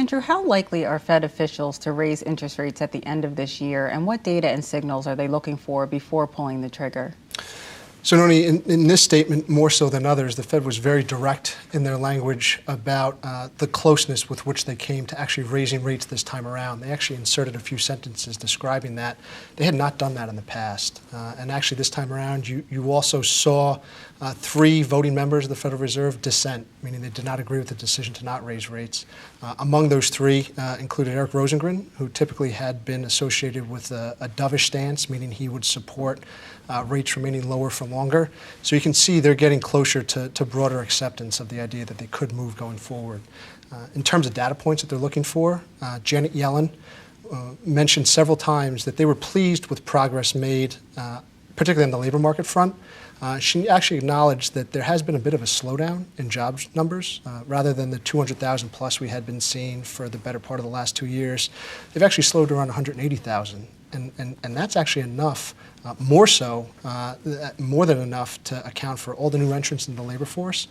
Andrew, how likely are Fed officials to raise interest rates at the end of this year, and what data and signals are they looking for before pulling the trigger? So, Noni, in this statement, more so than others, the Fed was very direct in their language about the closeness with which they came to actually raising rates this time around. They actually inserted a few sentences describing that. They had not done that in the past. And actually this time around, you also saw 3 voting members of the Federal Reserve dissent, meaning they did not agree with the decision to not raise rates. Among those 3 included Eric Rosengren, who typically had been associated with a dovish stance, meaning he would support rates remaining lower for longer. So you can see they're getting closer to broader acceptance of the idea that they could move going forward. In terms of data points that they're looking for, Janet Yellen mentioned several times that they were pleased with progress made, particularly on the labor market front. She actually acknowledged that there has been a bit of a slowdown in jobs numbers. Rather than the 200,000 plus we had been seeing for the better part of the last 2 years, they've actually slowed around 180,000. And that's actually enough, more than enough to account for all the new entrants in the labor force.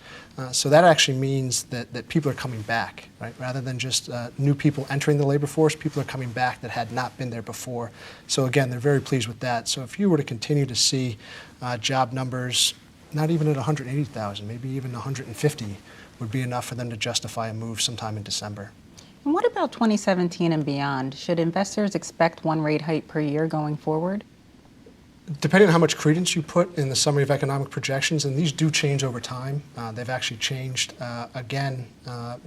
So that actually means that people are coming back, right? Rather than just new people entering the labor force, people are coming back that had not been there before. So again, they're very pleased with that. So if you were to continue to see job numbers, not even at 180,000, maybe even 150 would be enough for them to justify a move sometime in December. And what about 2017 and beyond? Should investors expect 1 rate hike per year going forward? Depending on how much credence you put in the summary of economic projections, and these do change over time. They've actually changed again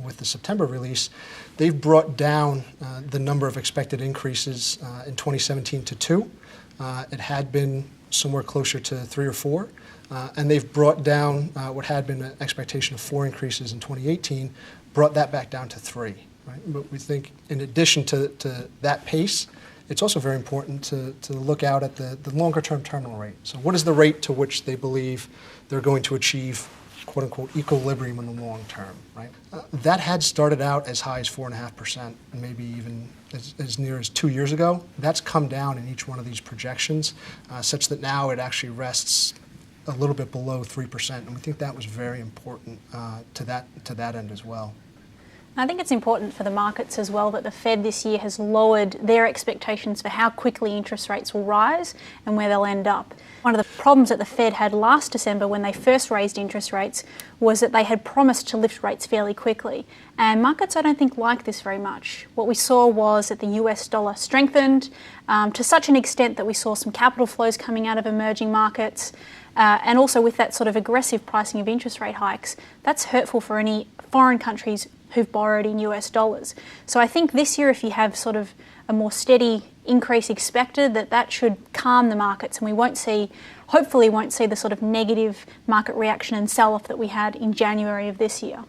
with the September release. They've brought down the number of expected increases in 2017 to 2. It had been somewhere closer to 3 or 4. And they've brought down what had been an expectation of 4 increases in 2018, brought that back down to 3. Right? But we think in addition to that pace, it's also very important to look out at the longer-term terminal rate. So what is the rate to which they believe they're going to achieve, quote-unquote, equilibrium in the long term, right? That had started out as high as 4.5%, and maybe even as near as 2 years ago. That's come down in each one of these projections, such that now it actually rests a little bit below 3%, and we think that was very important to that end as well. I think it's important for the markets as well that the Fed this year has lowered their expectations for how quickly interest rates will rise and where they'll end up. One of the problems that the Fed had last December when they first raised interest rates was that they had promised to lift rates fairly quickly. And markets, I don't think, like this very much. What we saw was that the US dollar strengthened to such an extent that we saw some capital flows coming out of emerging markets. And also with that sort of aggressive pricing of interest rate hikes, that's hurtful for any foreign countries who've borrowed in US dollars. So I think this year, if you have sort of a more steady increase expected, that should calm the markets, and we hopefully won't see the sort of negative market reaction and sell-off that we had in January of this year.